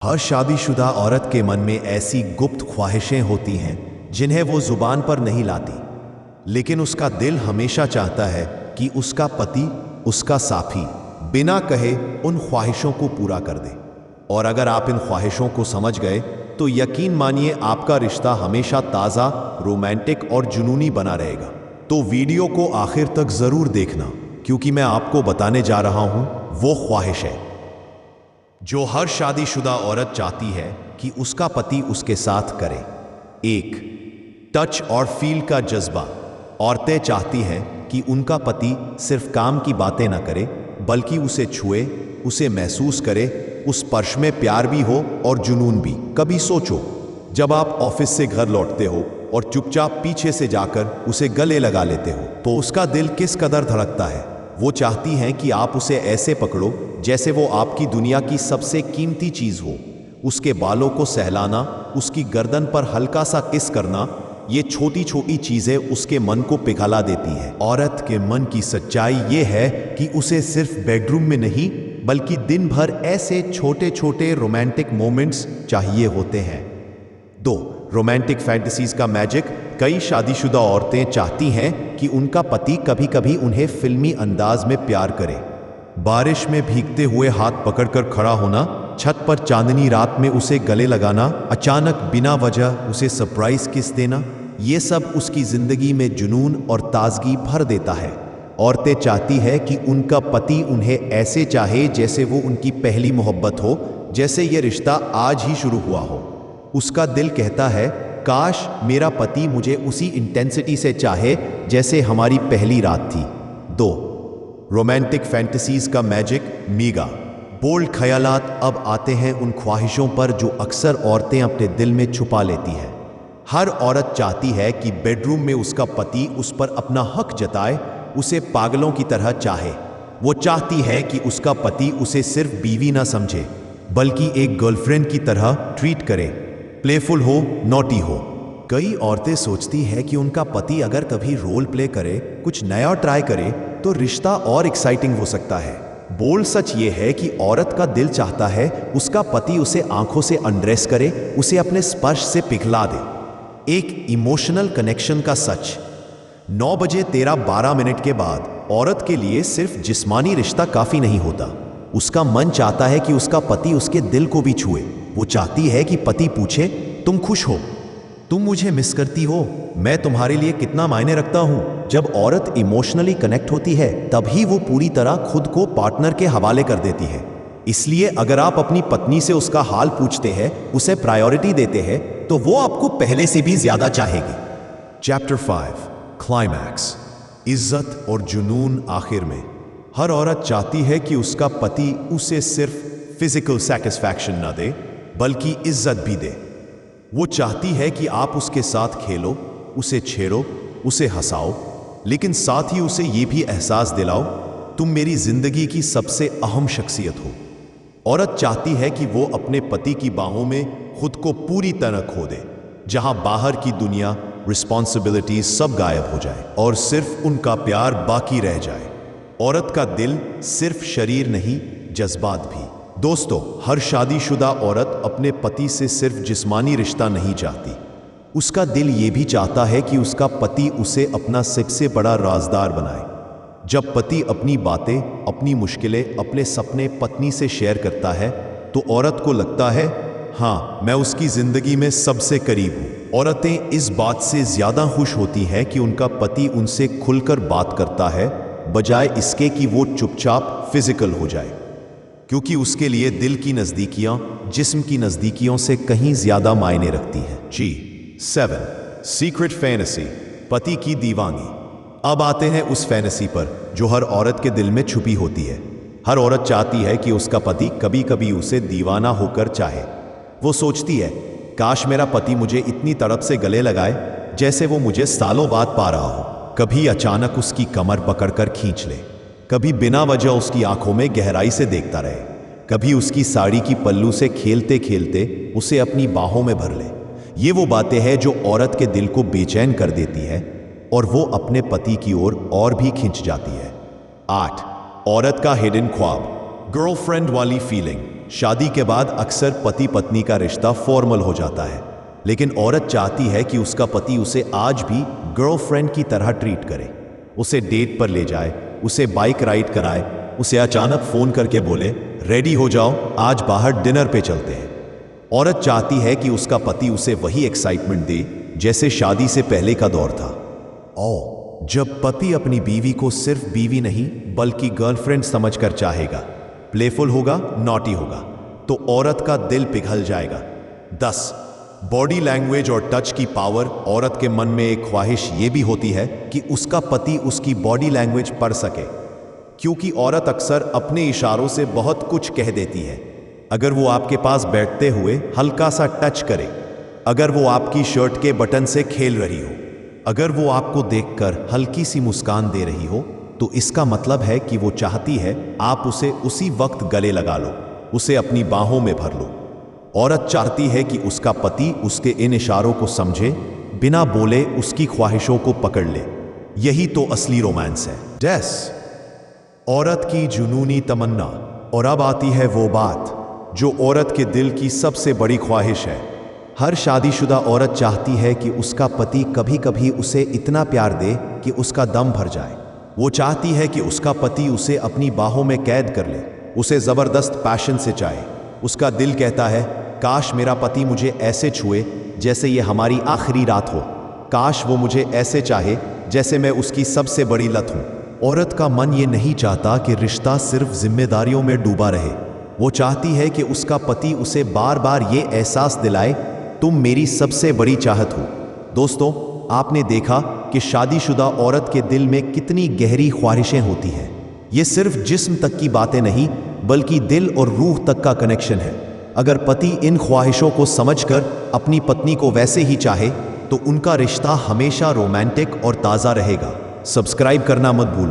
हर शादीशुदा औरत के मन में ऐसी गुप्त ख्वाहिशें होती हैं जिन्हें वो जुबान पर नहीं लाती, लेकिन उसका दिल हमेशा चाहता है कि उसका पति, उसका साथी बिना कहे उन ख्वाहिशों को पूरा कर दे। और अगर आप इन ख्वाहिशों को समझ गए तो यकीन मानिए आपका रिश्ता हमेशा ताज़ा, रोमांटिक और जुनूनी बना रहेगा। तो वीडियो को आखिर तक ज़रूर देखना, क्योंकि मैं आपको बताने जा रहा हूं वो ख्वाहिश है जो हर शादीशुदा औरत चाहती है कि उसका पति उसके साथ करे। 1. टच और फील का जज्बा। औरतें चाहती हैं कि उनका पति सिर्फ काम की बातें ना करे, बल्कि उसे छुए, उसे महसूस करे, उस स्पर्श में प्यार भी हो और जुनून भी। कभी सोचो, जब आप ऑफिस से घर लौटते हो और चुपचाप पीछे से जाकर उसे गले लगा लेते हो तो उसका दिल किस कदर धड़कता है। वो चाहती हैं कि आप उसे ऐसे पकड़ो जैसे वो आपकी दुनिया की सबसे कीमती चीज हो। उसके बालों को सहलाना, उसकी गर्दन पर हल्का सा किस करना, ये छोटी छोटी चीजें उसके मन को पिघला देती हैं। औरत के मन की सच्चाई ये है कि उसे सिर्फ बेडरूम में नहीं, बल्कि दिन भर ऐसे छोटे छोटे रोमांटिक मोमेंट्स चाहिए होते हैं। 2. रोमांटिक फैंटेसीज का मैजिक। कई शादीशुदा औरतें चाहती हैं कि उनका पति कभी कभी उन्हें फिल्मी अंदाज में प्यार करे। बारिश में भीगते हुए हाथ पकड़कर खड़ा होना, छत पर चांदनी रात में उसे गले लगाना, अचानक बिना वजह उसे सरप्राइज किस देना, ये सब उसकी जिंदगी में जुनून और ताजगी भर देता है। औरतें चाहती है कि उनका पति उन्हें ऐसे चाहे जैसे वो उनकी पहली मोहब्बत हो, जैसे ये रिश्ता आज ही शुरू हुआ हो। उसका दिल कहता है, काश मेरा पति मुझे उसी इंटेंसिटी से चाहे जैसे हमारी पहली रात थी। 2. रोमांटिक फैंटेसीज का मैजिक। मीगा। बोल्ड ख्यालात। अब आते हैं उन ख्वाहिशों पर जो अक्सर औरतें अपने दिल में छुपा लेती हैं। हर औरत चाहती है कि बेडरूम में उसका पति उस पर अपना हक जताए, उसे पागलों की तरह चाहे। वो चाहती है कि उसका पति उसे सिर्फ बीवी ना समझे, बल्कि एक गर्लफ्रेंड की तरह ट्रीट करे, प्लेफुल हो, नॉटी हो। कई औरतें सोचती है कि उनका पति अगर कभी रोल प्ले करे, कुछ नया ट्राई करे, तो रिश्ता और एक्साइटिंग हो सकता है। बोल्ड सच ये है कि औरत का दिल चाहता है उसका पति उसे आंखों से अनड्रेस करे, उसे अपने स्पर्श से पिघला दे। एक इमोशनल कनेक्शन का सच। 9 बजे 13-12 मिनट के बाद औरत के लिए सिर्फ जिस्मानी रिश्ता काफी नहीं होता। उसका मन चाहता है कि उसका पति उसके दिल को भी छुए। वो चाहती है कि पति पूछे, तुम खुश हो, तुम मुझे मिस करती हो, मैं तुम्हारे लिए कितना मायने रखता हूं। जब औरत इमोशनली कनेक्ट होती है तभी वो पूरी तरह खुद को पार्टनर के हवाले कर देती है। इसलिए अगर आप अपनी पत्नी से उसका हाल पूछते हैं, उसे प्रायोरिटी देते हैं, तो वो आपको पहले से भी ज्यादा चाहेगी। Chapter 5 climax. इज्जत और जुनून। आखिर में हर औरत चाहती है कि उसका पति उसे सिर्फ फिजिकल सेटिस्फैक्शन ना दे, बल्कि इज्जत भी दे। वो चाहती है कि आप उसके साथ खेलो, उसे छेड़ो, उसे हंसाओ, लेकिन साथ ही उसे ये भी एहसास दिलाओ, तुम मेरी जिंदगी की सबसे अहम शख्सियत हो। औरत चाहती है कि वो अपने पति की बाहों में खुद को पूरी तरह खो दे, जहां बाहर की दुनिया, रिस्पॉन्सिबिलिटीज सब गायब हो जाए और सिर्फ उनका प्यार बाकी रह जाए। औरत का दिल सिर्फ शरीर नहीं, जज्बात भी। दोस्तों, हर शादीशुदा औरत अपने पति से सिर्फ जिस्मानी रिश्ता नहीं चाहती। उसका दिल ये भी चाहता है कि उसका पति उसे अपना सबसे बड़ा राजदार बनाए। जब पति अपनी बातें, अपनी मुश्किलें, अपने सपने पत्नी से शेयर करता है तो औरत को लगता है, हाँ, मैं उसकी जिंदगी में सबसे करीब हूं। औरतें इस बात से ज्यादा खुश होती हैं कि उनका पति उनसे खुलकर बात करता है, बजाय इसके कि वो चुपचाप फिजिकल हो जाए, क्योंकि उसके लिए दिल की नजदीकियां जिस्म की नजदीकियों से कहीं ज्यादा मायने रखती हैं। G7 secret fantasy. पति की दीवानी। अब आते हैं उस फैंटेसी पर जो हर औरत के दिल में छुपी होती है। हर औरत चाहती है कि उसका पति कभी कभी उसे दीवाना होकर चाहे। वो सोचती है, काश मेरा पति मुझे इतनी तड़प से गले लगाए जैसे वो मुझे सालों बाद पा रहा हो। कभी अचानक उसकी कमर पकड़कर खींच ले, कभी बिना वजह उसकी आंखों में गहराई से देखता रहे, कभी उसकी साड़ी की पल्लू से खेलते खेलते उसे अपनी बाहों में भर ले। ये वो बातें हैं जो औरत के दिल को बेचैन कर देती है और वो अपने पति की ओर और भी खिंच जाती है। 8. औरत का हिडन ख्वाब। गर्लफ्रेंड वाली फीलिंग। शादी के बाद अक्सर पति पत्नी का रिश्ता फॉर्मल हो जाता है, लेकिन औरत चाहती है कि उसका पति उसे आज भी गर्लफ्रेंड की तरह ट्रीट करे, उसे डेट पर ले जाए, उसे बाइक राइड कराए, उसे अचानक फोन करके बोले रेडी हो जाओ, आज बाहर डिनर पे चलते हैं। औरत चाहती है कि उसका पति उसे वही एक्साइटमेंट दे जैसे शादी से पहले का दौर था। और जब पति अपनी बीवी को सिर्फ बीवी नहीं बल्कि गर्लफ्रेंड समझकर चाहेगा, प्लेफुल होगा, नॉटी होगा, तो औरत का दिल पिघल जाएगा। 10 बॉडी लैंग्वेज और टच की पावर। औरत के मन में एक ख्वाहिश यह भी होती है कि उसका पति उसकी बॉडी लैंग्वेज पढ़ सके, क्योंकि औरत अक्सर अपने इशारों से बहुत कुछ कह देती है। अगर वो आपके पास बैठते हुए हल्का सा टच करे, अगर वो आपकी शर्ट के बटन से खेल रही हो, अगर वो आपको देखकर हल्की सी मुस्कान दे रही हो, तो इसका मतलब है कि वो चाहती है आप उसे उसी वक्त गले लगा लो, उसे अपनी बाहों में भर लो। औरत चाहती है कि उसका पति उसके इन इशारों को समझे, बिना बोले उसकी ख्वाहिशों को पकड़ ले। यही तो असली रोमांस है। 10 औरत की जुनूनी तमन्ना। और अब आती है वो बात जो औरत के दिल की सबसे बड़ी ख्वाहिश है। हर शादीशुदा औरत चाहती है कि उसका पति कभी कभी उसे इतना प्यार दे कि उसका दम भर जाए। वो चाहती है कि उसका पति उसे अपनी बाहों में कैद कर ले, उसे जबरदस्त पैशन से चाहे। उसका दिल कहता है काश मेरा पति मुझे ऐसे छुए जैसे ये हमारी आखिरी रात हो, काश वो मुझे ऐसे चाहे जैसे मैं उसकी सबसे बड़ी लत हूं। औरत का मन ये नहीं चाहता कि रिश्ता सिर्फ जिम्मेदारियों में डूबा रहे। वो चाहती है कि उसका पति उसे बार बार ये एहसास दिलाए तुम मेरी सबसे बड़ी चाहत हो। दोस्तों, आपने देखा कि शादीशुदा औरत के दिल में कितनी गहरी ख्वाहिशें होती हैं। ये सिर्फ जिस्म तक की बातें नहीं बल्कि दिल और रूह तक का कनेक्शन है। अगर पति इन ख्वाहिशों को समझकर अपनी पत्नी को वैसे ही चाहे तो उनका रिश्ता हमेशा रोमांटिक और ताज़ा रहेगा। सब्सक्राइब करना मत भूलना।